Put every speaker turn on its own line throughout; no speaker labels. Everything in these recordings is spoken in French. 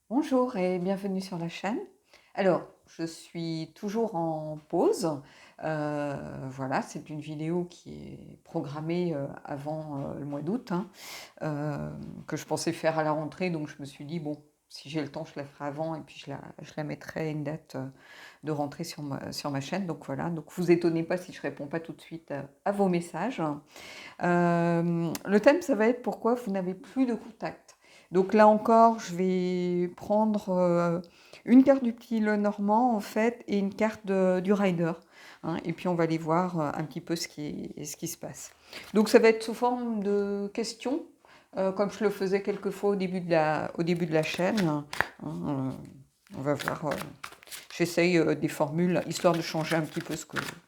Bonjour et bienvenue sur la chaîne. Alors, je suis toujours en pause. Voilà, c'est une vidéo qui est programmée avant le mois d'août, hein, euh, que je pensais faire à la rentrée. Donc, je me suis dit, bon, si j'ai le temps, je la ferai avant et puis je la mettrai une date de rentrée sur ma chaîne. Donc, voilà. Donc, vous étonnez pas si je réponds pas tout de suite à vos messages. Le thème, ça va être pourquoi vous n'avez plus de contact. Donc là encore, je vais prendre une carte du petit Lenormand, en fait, et une carte du Rider, hein, et puis on va aller voir un petit peu ce qui se passe. Donc ça va être sous forme de questions, comme je le faisais quelquefois au début de la chaîne, hein. On va voir. J'essaye des formules, histoire de changer un petit peu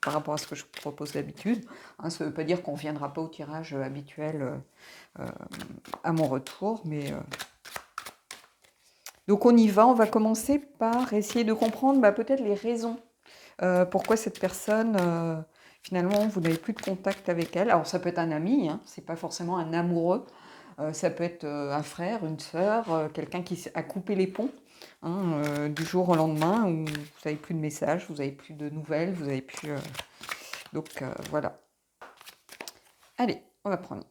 par rapport à ce que je propose d'habitude, hein. Ça ne veut pas dire qu'on ne reviendra pas au tirage habituel euh, à mon retour, mais donc on y va. On va commencer par essayer de comprendre peut-être les raisons pourquoi cette personne, finalement, vous n'avez plus de contact avec elle. Alors ça peut être un ami, hein, c'est pas forcément un amoureux. Ça peut être un frère, une sœur, quelqu'un qui a coupé les ponts, hein, du jour au lendemain, où vous n'avez plus de messages, vous n'avez plus de nouvelles, vous n'avez plus. Donc voilà. Allez, on va prendre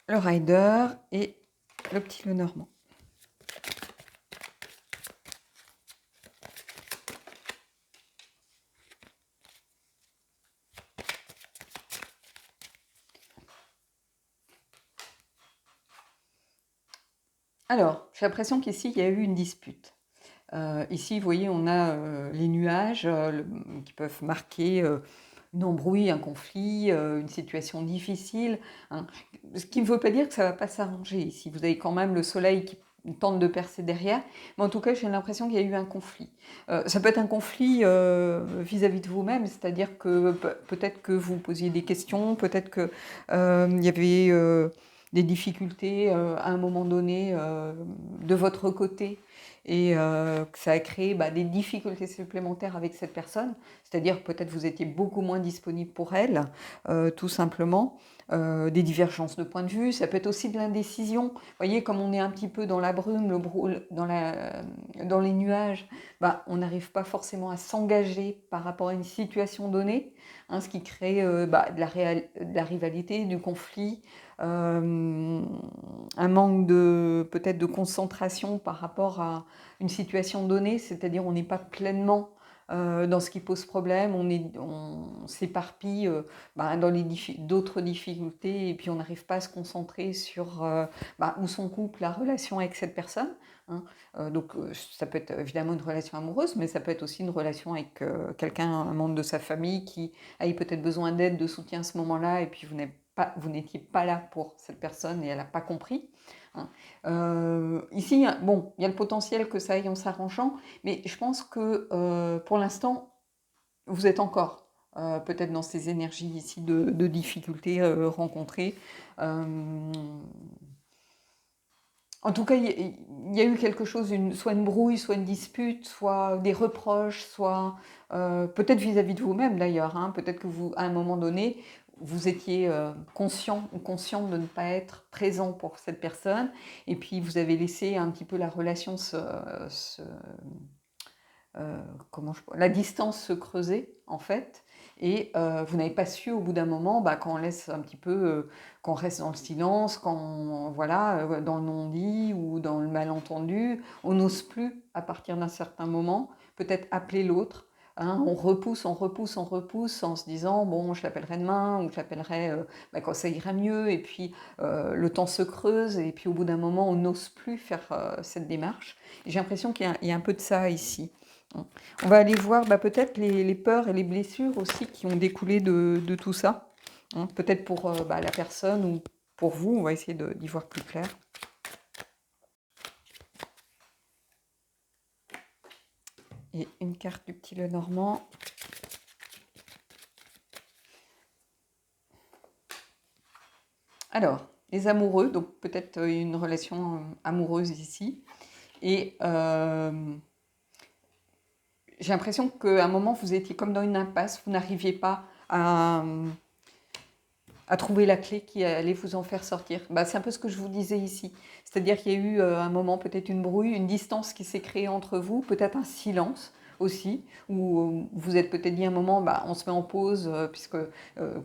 le Rider et le petit Lenormand. Alors, j'ai l'impression qu'ici, il y a eu une dispute. Ici, vous voyez, on a les nuages qui peuvent marquer une embrouille, un conflit, une situation difficile, hein. Ce qui ne veut pas dire que ça ne va pas s'arranger ici. Vous avez quand même le soleil qui tente de percer derrière, mais en tout cas, j'ai l'impression qu'il y a eu un conflit. Ça peut être un conflit vis-à-vis de vous-même, c'est-à-dire que peut-être que vous posiez des questions, peut-être que il y avait des difficultés à un moment donné de votre côté et que ça a créé des difficultés supplémentaires avec cette personne, c'est-à-dire peut-être vous étiez beaucoup moins disponible pour elle, tout simplement, des divergences de point de vue, ça peut être aussi de l'indécision. Vous voyez, comme on est un petit peu dans la brume, dans les nuages, on n'arrive pas forcément à s'engager par rapport à une situation donnée, hein, ce qui crée de la rivalité, du conflit, un manque peut-être de concentration par rapport à une situation donnée, c'est-à-dire on n'est pas pleinement dans ce qui pose problème, on s'éparpille dans d'autres difficultés et puis on n'arrive pas à se concentrer sur où sont couple, la relation avec cette personne, hein. Donc ça peut être évidemment une relation amoureuse, mais ça peut être aussi une relation avec quelqu'un, un membre de sa famille qui a eu peut-être besoin d'aide, de soutien à ce moment-là, et puis vous n'étiez pas là pour cette personne et elle n'a pas compris, hein. Ici, bon, il y a le potentiel que ça aille en s'arrangeant, mais je pense que pour l'instant, vous êtes encore peut-être dans ces énergies ici de difficultés rencontrées. Euh, en tout cas, il y a eu quelque chose, soit une brouille, soit une dispute, soit des reproches, soit peut-être vis-à-vis de vous-même d'ailleurs, hein. Peut-être que vous, à un moment donné, vous étiez conscient ou consciente de ne pas être présent pour cette personne, et puis vous avez laissé un petit peu la relation la distance se creuser en fait, et vous n'avez pas su au bout d'un moment, quand on laisse un petit peu, qu'on reste dans le silence, quand voilà, dans le non-dit ou dans le malentendu, on n'ose plus à partir d'un certain moment, peut-être appeler l'autre, hein. On repousse, on repousse, on repousse en se disant bon, je l'appellerai demain ou je l'appellerai quand ça ira mieux, et puis le temps se creuse et puis au bout d'un moment on n'ose plus faire cette démarche. Et j'ai l'impression qu'il y a un peu de ça ici. On va aller voir peut-être les peurs et les blessures aussi qui ont découlé de tout ça, hein. Peut-être pour la personne ou pour vous, on va essayer d'y voir plus clair. Et une carte du petit Lenormand. Alors, les amoureux, donc peut-être une relation amoureuse ici. Et j'ai l'impression qu'à un moment, vous étiez comme dans une impasse, vous n'arriviez pas à à trouver la clé qui allait vous en faire sortir. Bah, c'est un peu ce que je vous disais ici. C'est-à-dire qu'il y a eu un moment, peut-être une brouille, une distance qui s'est créée entre vous, peut-être un silence aussi, où vous êtes peut-être dit un moment, bah, on se met en pause, puisque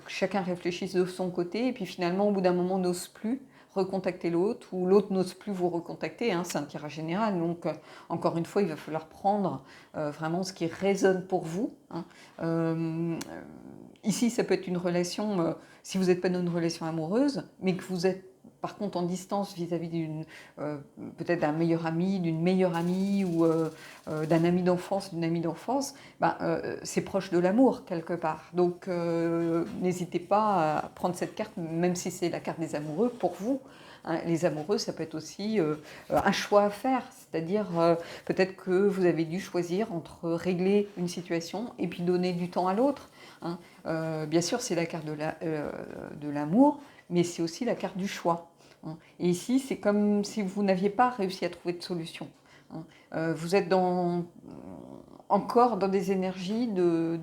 chacun réfléchisse de son côté, et puis finalement, au bout d'un moment, on n'ose plus recontacter l'autre, ou l'autre n'ose plus vous recontacter, hein, c'est un tirage général, donc encore une fois, il va falloir prendre vraiment ce qui résonne pour vous. Hein. Ici, ça peut être une relation, si vous n'êtes pas dans une relation amoureuse, mais que vous êtes par contre en distance vis-à-vis d'une peut-être d'un meilleur ami, d'une meilleure amie ou d'un ami d'enfance, d'une amie d'enfance, ben, c'est proche de l'amour quelque part. Donc n'hésitez pas à prendre cette carte, même si c'est la carte des amoureux pour vous. Hein, les amoureux, ça peut être aussi un choix à faire, c'est-à-dire peut-être que vous avez dû choisir entre régler une situation et puis donner du temps à l'autre. Hein. Bien sûr, c'est la carte de l'amour, mais c'est aussi la carte du choix. Hein. Et ici, c'est comme si vous n'aviez pas réussi à trouver de solution. Hein. Vous êtes encore dans des énergies de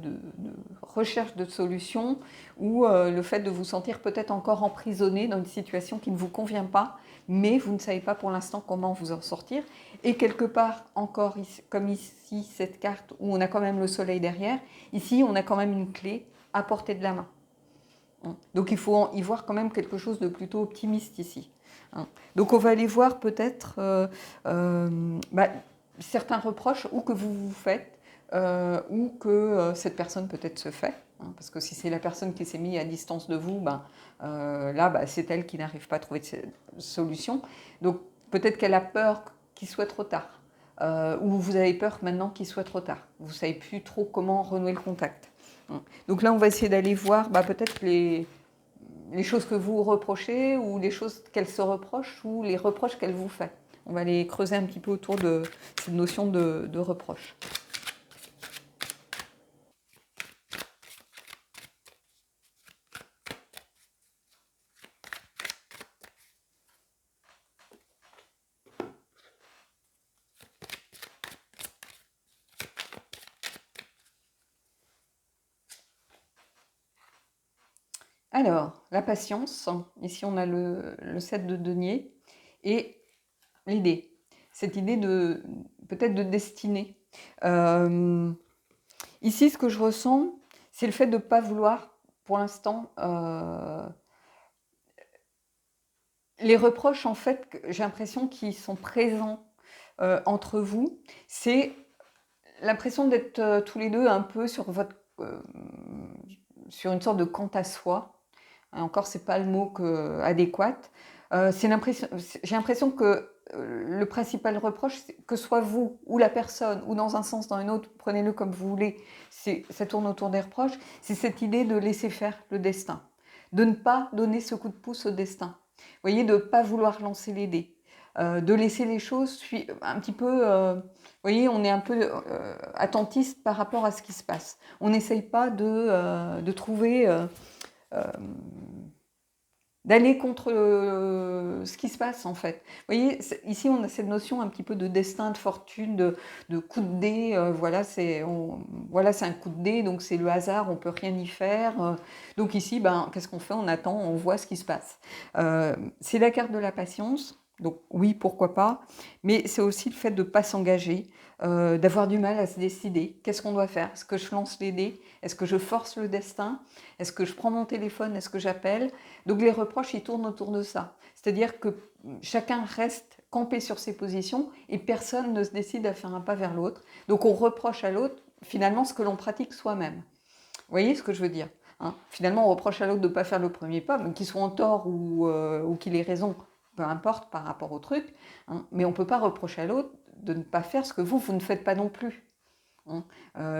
recherche de solutions ou le fait de vous sentir peut-être encore emprisonné dans une situation qui ne vous convient pas, mais vous ne savez pas pour l'instant comment vous en sortir. Et quelque part, encore, comme ici, cette carte où on a quand même le soleil derrière, ici, on a quand même une clé à portée de la main. Donc il faut y voir quand même quelque chose de plutôt optimiste ici. Donc on va aller voir peut-être certains reproches ou que vous vous faites ou que cette personne peut-être se fait. Parce que si c'est la personne qui s'est mise à distance de vous, là c'est elle qui n'arrive pas à trouver de solution. Donc peut-être qu'elle a peur qu'il soit trop tard. Ou vous avez peur maintenant qu'il soit trop tard. Vous ne savez plus trop comment renouer le contact. Donc là, on va essayer d'aller voir peut-être les choses que vous reprochez ou les choses qu'elle se reproche ou les reproches qu'elle vous fait. On va aller creuser un petit peu autour de cette notion de reproche. Alors, la patience. Ici, on a le 7 de denier et l'idée. Cette idée de peut-être de destinée. Ici, ce que je ressens, c'est le fait de ne pas vouloir, pour l'instant, les reproches, en fait, j'ai l'impression qu'ils sont présents entre vous. C'est l'impression d'être tous les deux un peu sur sur une sorte de quant à soi. Encore, c'est pas le mot adéquat. J'ai l'impression que le principal reproche, que ce soit vous ou la personne, ou dans un sens, dans un autre, prenez-le comme vous voulez, ça tourne autour des reproches, c'est cette idée de laisser faire le destin, de ne pas donner ce coup de pouce au destin. Vous voyez, de ne pas vouloir lancer les dés, de laisser les choses un petit peu... vous voyez, on est un peu attentiste par rapport à ce qui se passe. On n'essaye pas de trouver... d'aller contre ce qui se passe en fait. Vous voyez, ici on a cette notion un petit peu de destin, de fortune, de coup de dé, voilà, c'est un coup de dé, donc c'est le hasard, on peut rien y faire. Donc ici, qu'est-ce qu'on fait? On attend, on voit ce qui se passe. C'est la carte de la patience, donc oui, pourquoi pas, mais c'est aussi le fait de ne pas s'engager, d'avoir du mal à se décider. Qu'est-ce qu'on doit faire? Est-ce que je lance les dés? Est-ce que je force le destin? Est-ce que je prends mon téléphone? Est-ce que j'appelle? Donc les reproches, ils tournent autour de ça. C'est-à-dire que chacun reste campé sur ses positions et personne ne se décide à faire un pas vers l'autre. Donc on reproche à l'autre finalement ce que l'on pratique soi-même. Vous voyez ce que je veux dire? Finalement, on reproche à l'autre de ne pas faire le premier pas, qu'il soit en tort ou qu'il ait raison, peu importe par rapport au truc. Mais on ne peut pas reprocher à l'autre de ne pas faire ce que vous ne faites pas non plus.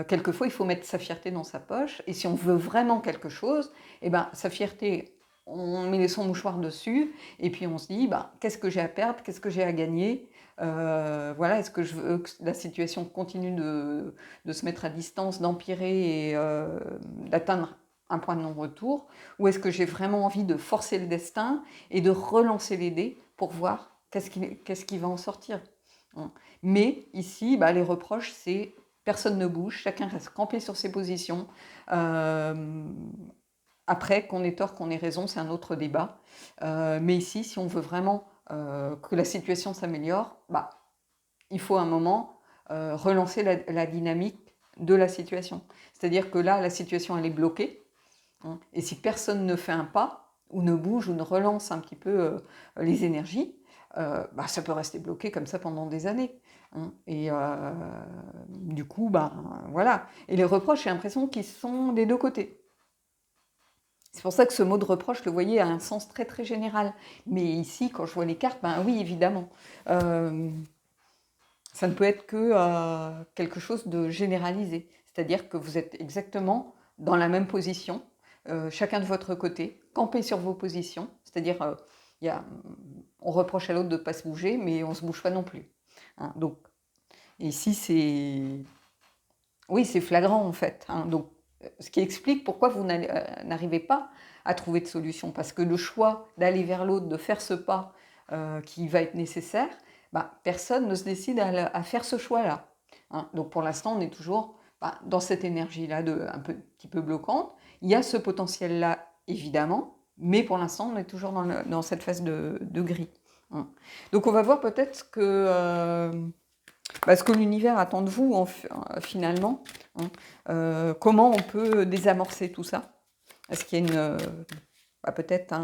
Quelquefois, il faut mettre sa fierté dans sa poche. Et si on veut vraiment quelque chose, sa fierté, on met son mouchoir dessus. Et puis on se dit, qu'est-ce que j'ai à perdre? Qu'est-ce que j'ai à gagner? Voilà, est-ce que je veux que la situation continue de se mettre à distance, d'empirer et d'atteindre un point de non-retour? Ou est-ce que j'ai vraiment envie de forcer le destin et de relancer les dés pour voir qu'est-ce qui va en sortir? Mais ici, les reproches, c'est... Personne ne bouge, chacun reste campé sur ses positions. Après, qu'on ait tort, qu'on ait raison, c'est un autre débat. Mais ici, si on veut vraiment que la situation s'améliore, bah, il faut à un moment relancer la dynamique de la situation. C'est-à-dire que là, la situation, elle est bloquée. Hein, et si personne ne fait un pas, ou ne bouge, ou ne relance un petit peu les énergies, bah, ça peut rester bloqué comme ça pendant des années. Hein. Et du coup, bah, voilà. Et les reproches, j'ai l'impression qu'ils sont des deux côtés. C'est pour ça que ce mot de reproche, le voyez, a un sens très très général. Mais ici, quand je vois les cartes, ben oui, évidemment. Ça ne peut être que quelque chose de généralisé. C'est-à-dire que vous êtes exactement dans la même position, chacun de votre côté, campé sur vos positions. C'est-à-dire, on reproche à l'autre de ne pas se bouger, mais on ne se bouge pas non plus. Hein, donc, ici, oui, c'est flagrant en fait. Hein, donc, ce qui explique pourquoi vous n'arrivez pas à trouver de solution. Parce que le choix d'aller vers l'autre, de faire ce pas qui va être nécessaire, bah, personne ne se décide à faire ce choix-là. Hein. Donc pour l'instant, on est toujours dans cette énergie-là un petit peu bloquante. Il y a ce potentiel-là, évidemment, mais pour l'instant, on est toujours dans cette phase de gris. Hein. Donc on va voir peut-être ce que l'univers attend de vous, finalement. Hein. Comment on peut désamorcer tout ça? Est-ce qu'il y a peut-être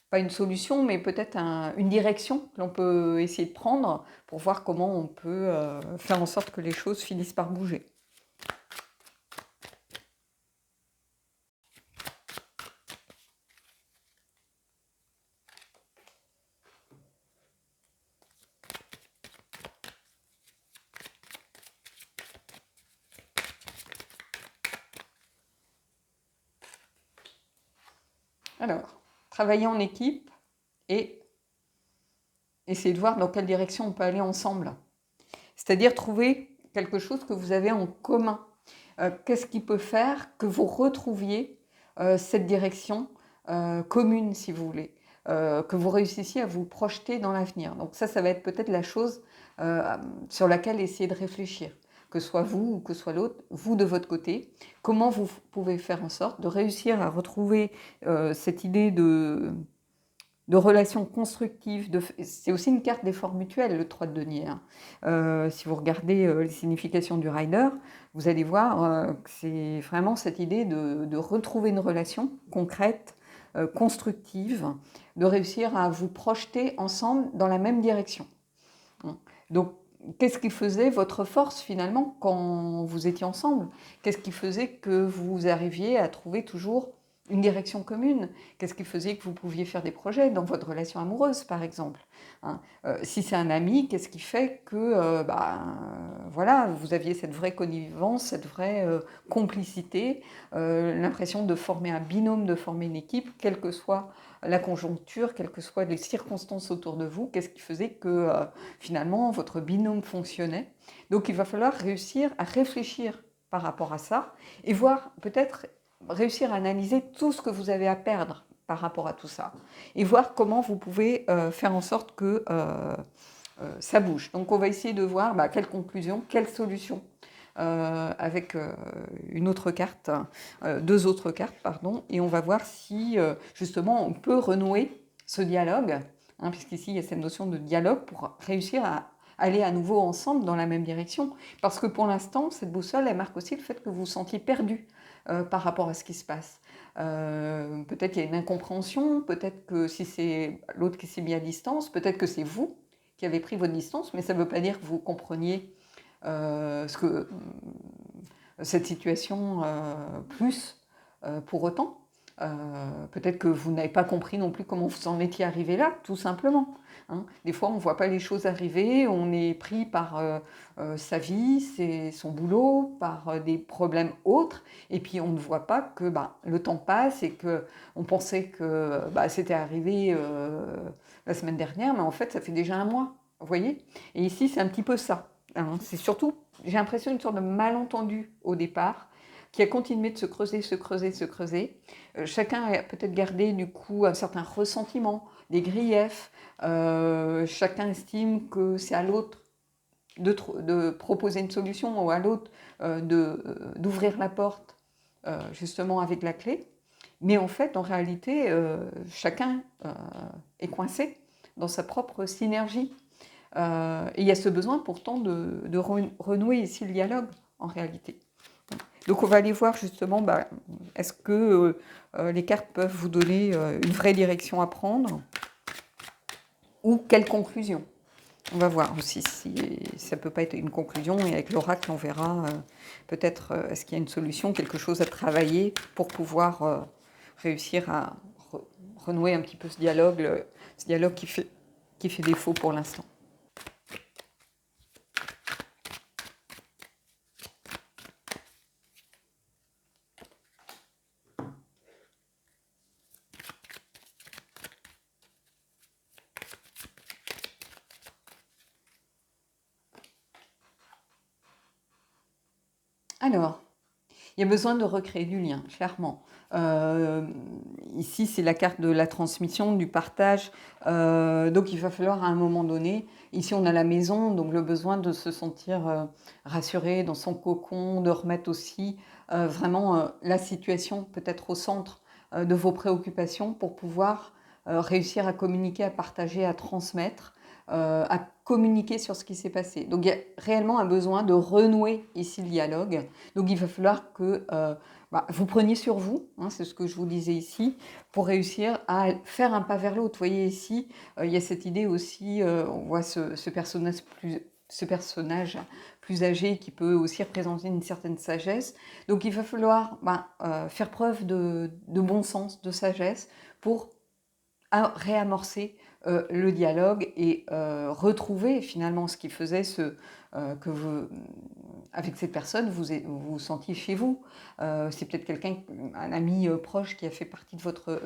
pas une solution, mais peut-être une direction que l'on peut essayer de prendre pour voir comment on peut faire en sorte que les choses finissent par bouger. Alors, travailler en équipe et essayer de voir dans quelle direction on peut aller ensemble. C'est-à-dire trouver quelque chose que vous avez en commun. Qu'est-ce qui peut faire que vous retrouviez cette direction commune, si vous voulez, que vous réussissiez à vous projeter dans l'avenir. Donc ça va être peut-être la chose sur laquelle essayer de réfléchir, que ce soit vous ou que ce soit l'autre, vous de votre côté, comment vous pouvez faire en sorte de réussir à retrouver cette idée de relations constructives. C'est aussi une carte d'effort mutuel, le 3 de denier. Hein. Si vous regardez les significations du rider, vous allez voir que c'est vraiment cette idée de retrouver une relation concrète, constructive, de réussir à vous projeter ensemble dans la même direction. Hein. Donc, qu'est-ce qui faisait votre force finalement quand vous étiez ensemble? Qu'est-ce qui faisait que vous arriviez à trouver toujours une direction commune? Qu'est-ce qui faisait que vous pouviez faire des projets dans votre relation amoureuse, par exemple? Hein. Si c'est un ami, qu'est-ce qui fait que voilà, vous aviez cette vraie connivence, cette vraie complicité, l'impression de former un binôme, de former une équipe, quelle que soit la conjoncture, quelles que soient les circonstances autour de vous? Qu'est-ce qui faisait que finalement votre binôme fonctionnait? Donc il va falloir réussir à réfléchir par rapport à ça et voir peut-être réussir à analyser tout ce que vous avez à perdre par rapport à tout ça et voir comment vous pouvez faire en sorte que ça bouge. Donc on va essayer de voir quelle conclusion, quelle solution avec une autre carte, deux autres cartes, pardon, et on va voir si justement on peut renouer ce dialogue, hein, puisqu'ici il y a cette notion de dialogue pour réussir à aller à nouveau ensemble dans la même direction. Parce que pour l'instant, cette boussole, elle marque aussi le fait que vous vous sentiez perdu par rapport à ce qui se passe. Peut-être qu'il y a une incompréhension, peut-être que si c'est l'autre qui s'est mis à distance, peut-être que c'est vous qui avez pris votre distance, mais ça ne veut pas dire que vous compreniez cette situation plus pour autant. Peut-être que vous n'avez pas compris non plus comment vous en étiez arrivé là, tout simplement. Hein. Des fois, on ne voit pas les choses arriver, on est pris par sa vie, son boulot, par des problèmes autres, et puis on ne voit pas que le temps passe et qu'on pensait que c'était arrivé la semaine dernière, mais en fait, ça fait déjà un mois, vous voyez? Et ici, c'est un petit peu ça. Hein. C'est surtout, j'ai l'impression, une sorte de malentendu au départ, qui a continué de se creuser, se creuser, se creuser. Chacun a peut-être gardé du coup un certain ressentiment, des griefs. Chacun estime que c'est à l'autre de proposer une solution ou à l'autre d'ouvrir la porte justement avec la clé. Mais en fait, en réalité, chacun est coincé dans sa propre synergie. Et il y a ce besoin pourtant de renouer ici le dialogue, en réalité. Donc on va aller voir justement, est-ce que les cartes peuvent vous donner une vraie direction à prendre ou quelle conclusion. On va voir aussi si ça ne peut pas être une conclusion, et avec l'oracle, on verra peut-être est-ce qu'il y a une solution, quelque chose à travailler pour pouvoir réussir à renouer un petit peu ce dialogue qui fait défaut pour l'instant. Alors, il y a besoin de recréer du lien, clairement. Ici, c'est la carte de la transmission, du partage. Donc, il va falloir à un moment donné, ici on a la maison, donc le besoin de se sentir rassuré dans son cocon, de remettre aussi vraiment la situation peut-être au centre de vos préoccupations pour pouvoir réussir à communiquer, à partager, à transmettre, à communiquer sur ce qui s'est passé. Donc, il y a réellement un besoin de renouer ici le dialogue. Donc il va falloir que vous preniez sur vous, hein, c'est ce que je vous disais ici, pour réussir à faire un pas vers l'autre. Vous voyez ici, il y a cette idée aussi, on voit ce personnage plus âgé qui peut aussi représenter une certaine sagesse. Donc il va falloir faire preuve de bon sens, de sagesse, pour réamorcer le dialogue et retrouver finalement ce qui faisait que vous, avec cette personne, vous vous sentiez chez vous. C'est peut-être un ami proche qui a fait partie de votre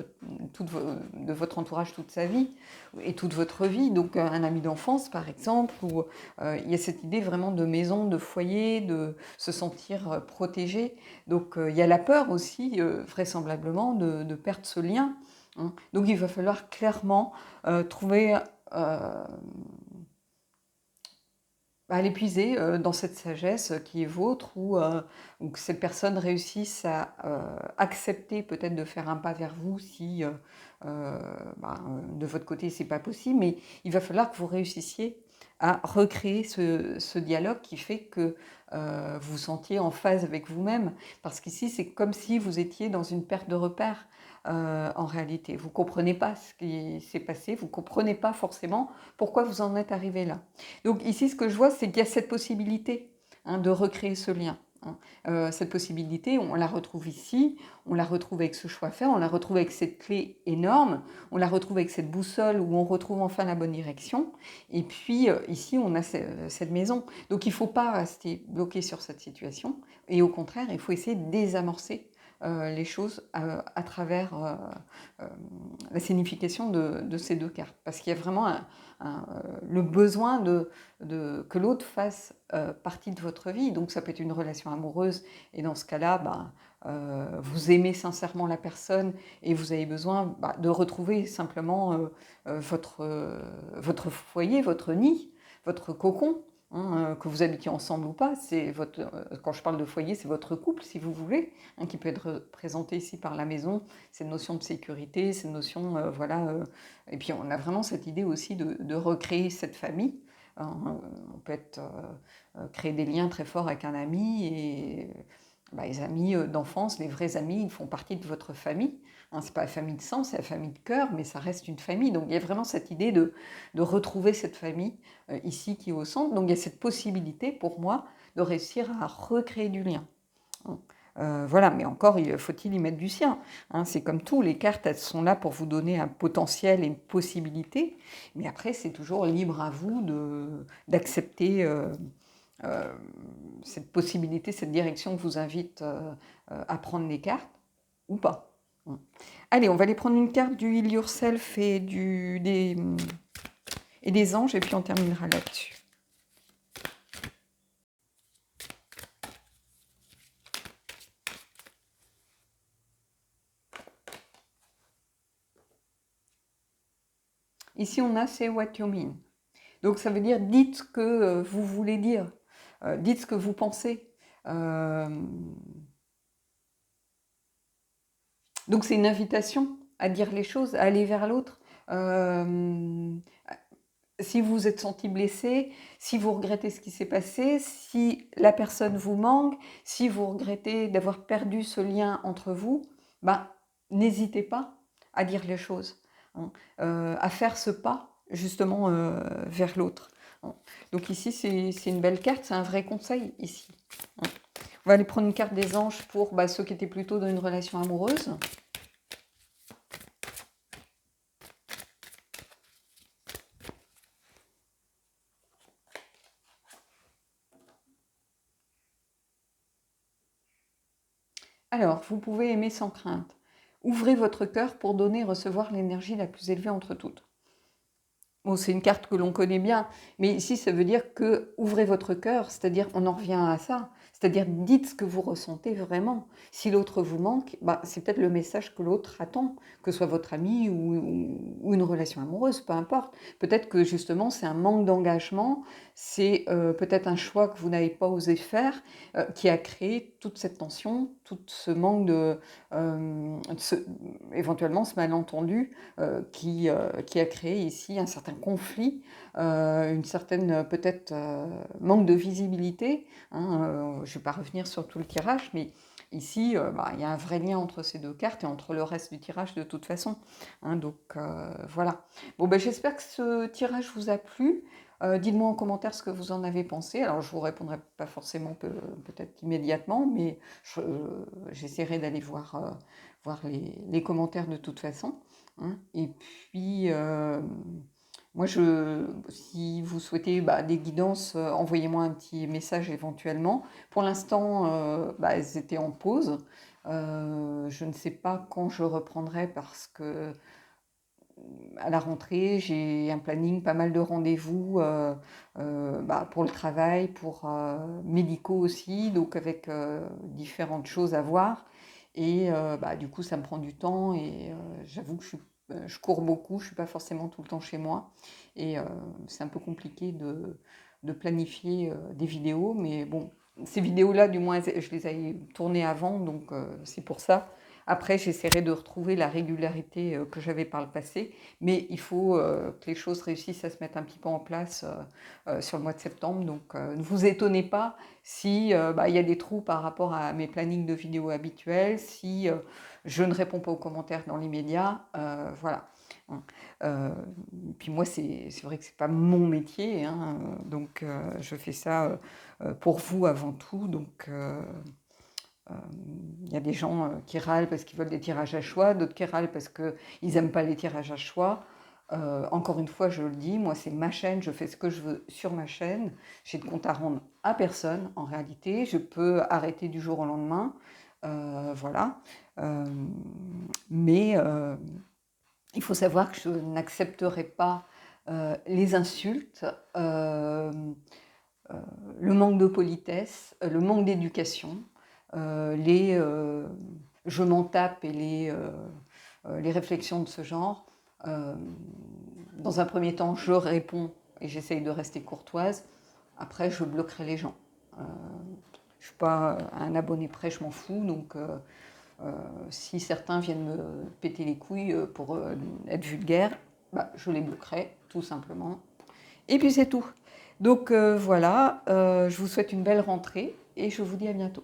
entourage toute sa vie et toute votre vie. Donc un ami d'enfance, par exemple, où il y a cette idée vraiment de maison, de foyer, de se sentir protégé. Donc il y a la peur aussi, vraisemblablement, de perdre ce lien. Donc il va falloir clairement trouver, l'épuiser dans cette sagesse qui est vôtre, ou que cette personne réussisse à accepter peut-être de faire un pas vers vous si de votre côté c'est pas possible, mais il va falloir que vous réussissiez à recréer ce dialogue qui fait que vous vous sentiez en phase avec vous-même, parce qu'ici c'est comme si vous étiez dans une perte de repère. En réalité, vous ne comprenez pas ce qui s'est passé, vous ne comprenez pas forcément pourquoi vous en êtes arrivé là. Donc ici, ce que je vois, c'est qu'il y a cette possibilité de recréer ce lien. Cette possibilité, on la retrouve ici, on la retrouve avec ce choix à faire, on la retrouve avec cette clé énorme, on la retrouve avec cette boussole où on retrouve enfin la bonne direction. Et puis ici, on a cette maison. Donc il ne faut pas rester bloqué sur cette situation, et au contraire, il faut essayer de désamorcer les choses à travers la signification de ces deux cartes. Parce qu'il y a vraiment le besoin que l'autre fasse partie de votre vie. Donc ça peut être une relation amoureuse, et dans ce cas-là, vous aimez sincèrement la personne et vous avez besoin de retrouver simplement votre foyer, votre nid, votre cocon. Que vous habitiez ensemble ou pas, quand je parle de foyer, c'est votre couple, si vous voulez, qui peut être représenté ici par la maison, cette notion de sécurité, cette notion, et puis on a vraiment cette idée aussi de recréer cette famille. On peut créer des liens très forts avec un ami, et les amis d'enfance, les vrais amis, ils font partie de votre famille. C'est pas la famille de sang, c'est la famille de cœur, mais ça reste une famille. Donc il y a vraiment cette idée de retrouver cette famille ici qui est au centre. Donc il y a cette possibilité pour moi de réussir à recréer du lien. Voilà, mais encore, faut-il y mettre du sien. C'est comme tout, les cartes, elles sont là pour vous donner un potentiel et une possibilité, mais après, c'est toujours libre à vous d'accepter cette possibilité, cette direction que vous invite à prendre les cartes, ou pas. Allez, on va aller prendre une carte du Heal Yourself et des anges, et puis on terminera là-dessus. Ici, on a Say What You Mean. Donc, ça veut dire dites ce que vous voulez dire, dites ce que vous pensez. Donc c'est une invitation à dire les choses, à aller vers l'autre. Si vous vous êtes senti blessé, si vous regrettez ce qui s'est passé, si la personne vous manque, si vous regrettez d'avoir perdu ce lien entre vous, ben, n'hésitez pas à dire les choses, hein, à faire ce pas justement vers l'autre. Hein. Donc ici, c'est une belle carte, c'est un vrai conseil ici. Hein. On va aller prendre une carte des anges pour ceux qui étaient plutôt dans une relation amoureuse. Alors, vous pouvez aimer sans crainte. Ouvrez votre cœur pour donner et recevoir l'énergie la plus élevée entre toutes. Bon, c'est une carte que l'on connaît bien, mais ici, ça veut dire que ouvrez votre cœur, c'est-à-dire, on en revient à ça, c'est-à-dire dites ce que vous ressentez vraiment. Si l'autre vous manque, c'est peut-être le message que l'autre attend, que ce soit votre ami ou une relation amoureuse, peu importe. Peut-être que justement, c'est un manque d'engagement, c'est peut-être un choix que vous n'avez pas osé faire, qui a créé toute cette tension, tout ce manque éventuellement ce malentendu qui a créé ici un certain conflit, une certaine peut-être manque de visibilité. Hein, je ne vais pas revenir sur tout le tirage, mais ici, il y a un vrai lien entre ces deux cartes et entre le reste du tirage de toute façon. Hein, donc voilà. Bon, j'espère que ce tirage vous a plu. Dites-moi en commentaire ce que vous en avez pensé. Alors, je ne vous répondrai pas forcément peut-être immédiatement, mais j'essaierai d'aller voir les commentaires de toute façon. Hein. Et puis, moi, si vous souhaitez des guidances, envoyez-moi un petit message éventuellement. Pour l'instant, elles étaient en pause. Je ne sais pas quand je reprendrai parce que à la rentrée, j'ai un planning, pas mal de rendez-vous pour le travail, pour médicaux aussi, donc avec différentes choses à voir. Et du coup, ça me prend du temps et j'avoue que je cours beaucoup, je ne suis pas forcément tout le temps chez moi. Et c'est un peu compliqué de planifier des vidéos, mais bon, ces vidéos-là, du moins, je les avais tournées avant, donc c'est pour ça. Après, j'essaierai de retrouver la régularité que j'avais par le passé, mais il faut que les choses réussissent à se mettre un petit peu en place sur le mois de septembre. Donc, ne vous étonnez pas si y a des trous par rapport à mes plannings de vidéos habituels, si je ne réponds pas aux commentaires dans l'immédiat. Voilà. Puis moi, c'est vrai que c'est pas mon métier, hein, donc je fais ça pour vous avant tout. Donc il y a des gens qui râlent parce qu'ils veulent des tirages à choix, d'autres qui râlent parce qu'ils n'aiment pas les tirages à choix. Encore une fois, je le dis, moi c'est ma chaîne, je fais ce que je veux sur ma chaîne. J'ai de compte à rendre à personne en réalité. Je peux arrêter du jour au lendemain. Voilà. Mais il faut savoir que je n'accepterai pas les insultes, le manque de politesse, le manque d'éducation, je m'en tape et les réflexions de ce genre. Dans un premier temps, je réponds et j'essaye de rester courtoise. Après, je bloquerai les gens. Je ne suis pas un abonné prêt, je m'en fous. Donc, si certains viennent me péter les couilles pour être vulgaire, je les bloquerai, tout simplement. Et puis c'est tout. Donc voilà, je vous souhaite une belle rentrée et je vous dis à bientôt.